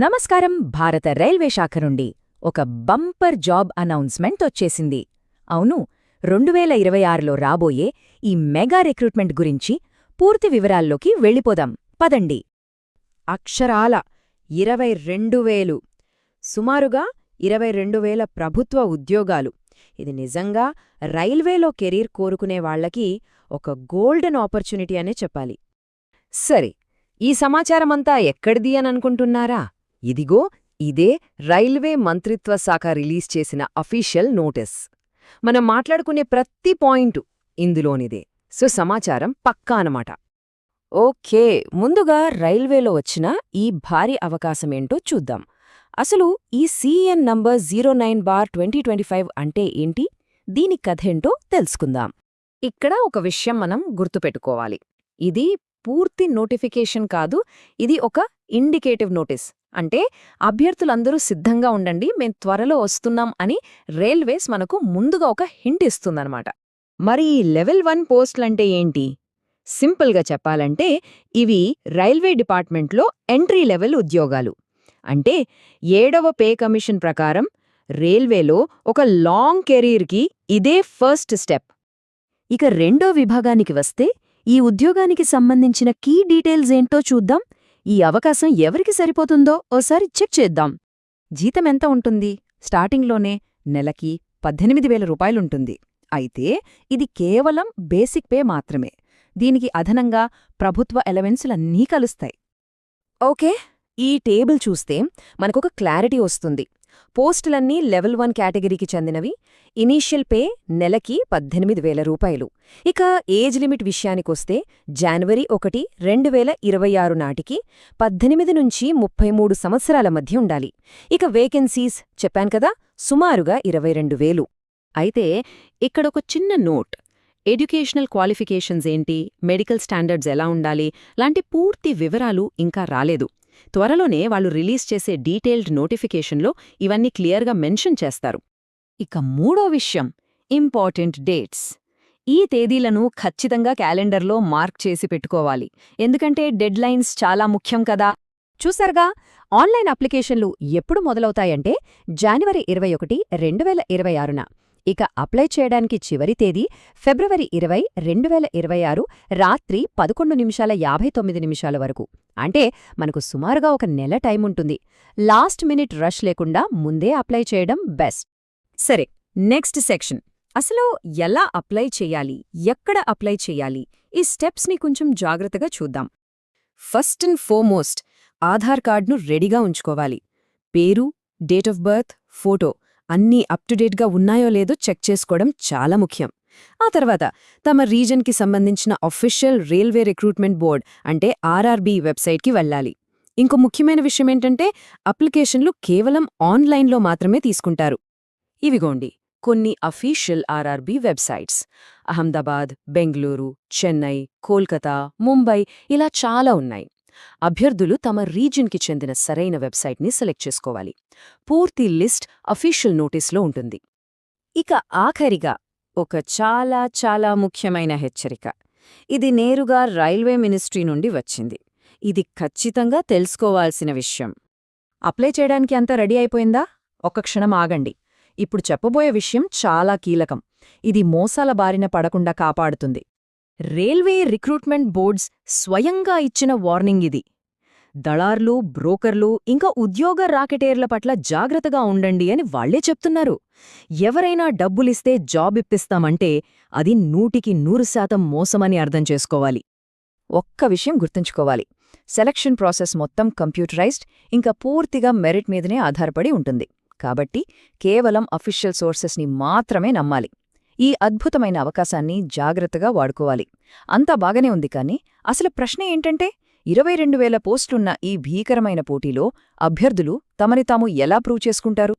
నమస్కారం. భారత రైల్వే శాఖ నుండి ఒక బంపర్ జాబ్ అనౌన్స్మెంట్ వచ్చేసింది. అవును, 2026లో రాబోయే ఈ మెగా రిక్రూట్మెంట్ గురించి పూర్తి వివరాల్లోకి వెళ్ళిపోదాం పదండి. అక్షరాల 22,000, సుమారుగా 22,000 ప్రభుత్వ ఉద్యోగాలు. ఇది నిజంగా రైల్వేలో కెరీర్ కోరుకునే వాళ్లకి ఒక గోల్డెన్ ఆపర్చునిటీ అనే చెప్పాలి. సరే, ఈ సమాచారమంతా ఎక్కడిది అని అనుకుంటున్నారా? ఇదిగో ఇదే రైల్వే మంత్రిత్వ శాఖ రిలీజ్ చేసిన అఫీషియల్ నోటీస్. మనం మాట్లాడుకునే ప్రతి పాయింటు ఇందులోనిదే. సో సమాచారం పక్కా అనమాట. ఓకే, ముందుగా రైల్వేలో వచ్చిన ఈ భారీ అవకాశమేంటో చూద్దాం. అసలు ఈ CN నంబర్ 09/2025 అంటే ఏంటి? దీని కథేంటో తెలుసుకుందాం. ఇక్కడ ఒక విషయం మనం గుర్తుపెట్టుకోవాలి. ఇది పూర్తి నోటిఫికేషన్ కాదు, ఇది ఒక ఇండికేటివ్ నోటీస్. అంటే అభ్యర్థులందరూ సిద్ధంగా ఉండండి, మేం త్వరలో వస్తున్నాం అని రైల్వేస్ మనకు ముందుగా ఒక హింట్ ఇస్తుందన్నమాట. మరి లెవెల్ 1 పోస్టులంటే ఏంటి? సింపుల్గా చెప్పాలంటే ఇవి రైల్వే డిపార్ట్మెంట్లో ఎంట్రీ లెవెల్ ఉద్యోగాలు. అంటే 7వ పే కమిషన్ ప్రకారం రైల్వేలో ఒక లాంగ్ కెరీర్కి ఇదే ఫస్ట్ స్టెప్. ఇక రెండో విభాగానికి వస్తే ఈ ఉద్యోగానికి సంబంధించిన కీ డీటెయిల్స్ ఏంటో చూద్దాం. ఈ అవకాశం ఎవరికి సరిపోతుందో ఓసారి చెక్ చేద్దాం. జీతమెంత ఉంటుంది? స్టార్టింగ్లోనే నెలకి 18,000 రూపాయలుంటుంది. అయితే ఇది కేవలం బేసిక్ పే మాత్రమే. దీనికి అదనంగా ప్రభుత్వ ఎలవెన్సులన్నీ కలుస్తాయి. ఓకే, ఈ టేబుల్ చూస్తే మనకొక క్లారిటీ వస్తుంది. పోస్టులన్నీ లెవెల్ 1 కేటగిరీకి చెందినవి. ఇనీషియల్ పే నెలకి 18,000 రూపాయలు. ఇక ఏజ్ లిమిట్ విషయానికొస్తే జనవరి 1, 2026 నాటికి 18 నుంచి 33 సంవత్సరాల మధ్య ఉండాలి. ఇక వేకెన్సీస్ చెప్పాను కదా, సుమారుగా 22,000. అయితే ఇక్కడొక చిన్న నోట్. ఎడ్యుకేషనల్ క్వాలిఫికేషన్స్ ఏంటి, మెడికల్ స్టాండర్డ్స్ ఎలా ఉండాలి లాంటి పూర్తి వివరాలు ఇంకా రాలేదు. త్వరలోనే వాళ్ళు రిలీజ్ చేసే డీటెయిల్డ్ నోటిఫికేషన్లో ఇవన్నీ క్లియర్గా మెన్షన్ చేస్తారు. ఇక మూడో విషయం, ఇంపార్టెంట్ డేట్స్. ఈ తేదీలను ఖచ్చితంగా క్యాలెండర్లో మార్క్ చేసి పెట్టుకోవాలి. ఎందుకంటే డెడ్లైన్స్ చాలా ముఖ్యం కదా. చూసారుగా, ఆన్లైన్ అప్లికేషన్లు ఎప్పుడు మొదలవుతాయంటే జనవరి 21, 2026న. ఇక అప్లై చేయడానికి చివరి తేదీ ఫిబ్రవరి 20, 2026 రాత్రి 11:59 వరకు. అంటే మనకు సుమారుగా ఒక నెల టైముంటుంది. లాస్ట్ మినిట్ రష్ లేకుండా ముందే అప్లై చేయడం బెస్ట్. సరే, నెక్స్ట్ సెక్షన్. అసలు ఎలా అప్లై చెయ్యాలి, ఎక్కడ అప్లై చెయ్యాలి, ఈ స్టెప్స్ని కొంచెం జాగ్రత్తగా చూద్దాం. ఫస్ట్ అండ్ ఫోర్మోస్ట్, ఆధార్ కార్డును రెడీగా ఉంచుకోవాలి. పేరు, డేట్ ఆఫ్ బర్త్, ఫోటో అన్నీ అప్-టు-డేట్గా ఉన్నాయో లేదో చెక్ చేసుకోవడం చాలా ముఖ్యం. ఆ తర్వాత తమ రీజన్కి సంబంధించిన అఫీషియల్ రైల్వే రిక్రూట్మెంట్ బోర్డ్ అంటే RRB వెబ్సైట్కి వెళ్ళాలి. ఇంకో ముఖ్యమైన విషయమేంటంటే అప్లికేషన్లు కేవలం ఆన్లైన్లో మాత్రమే తీసుకుంటారు. ఇవిగోండి కొన్ని official RRB websites. Ahmedabad, Bengaluru, Chennai, Kolkata, Mumbai ఇలా చాలా ఉన్నాయి. అభ్యర్థులు తమ రీజియన్కి చెందిన సరైన వెబ్సైట్ని సెలెక్ట్ చేసుకోవాలి. పూర్తి లిస్ట్ అఫీషియల్ నోటీస్లో ఉంటుంది. ఇక ఆఖరిగా ఒక చాలా చాలా ముఖ్యమైన హెచ్చరిక. ఇది నేరుగా రైల్వే మినిస్ట్రీ నుండి వచ్చింది. ఇది ఖచ్చితంగా తెలుసుకోవాల్సిన విషయం. అప్లై చేయడానికి అంతా రెడీ అయిపోయిందా? ఒక్క క్షణం ఆగండి. ఇప్పుడు చెప్పబోయే విషయం చాలా కీలకం. ఇది మోసాల బారిన పడకుండా కాపాడుతుంది. రైల్వే రిక్రూట్మెంట్ బోర్డ్స్ స్వయంగా ఇచ్చిన వార్నింగ్ ఇది. దళార్లు, బ్రోకర్లు ఇంకా ఉద్యోగ రాకెటేర్ల పట్ల జాగ్రత్తగా ఉండండి అని వాళ్లే చెప్తున్నారు. ఎవరైనా డబ్బులిస్తే జాబ్ ఇప్పిస్తామంటే అది 100% మోసమని అర్థం చేసుకోవాలి. ఒక్క విషయం గుర్తుంచుకోవాలి, సెలక్షన్ ప్రాసెస్ మొత్తం కంప్యూటరైజ్డ్, ఇంకా పూర్తిగా మెరిట్ మీదనే ఆధారపడి ఉంటుంది. కాబట్టి కేవలం అఫీషియల్ సోర్సెస్ని మాత్రమే నమ్మాలి. ఈ అద్భుతమైన అవకాశాన్ని జాగ్రత్తగా వాడుకోవాలి. అంతా బాగానే ఉంది, కానీ అసలు ప్రశ్న ఏంటంటే 22,000 పోస్టులున్న ఈ భీకరమైన పోటీలో అభ్యర్థులు తమని తాము ఎలా ప్రూవ్ చేసుకుంటారు?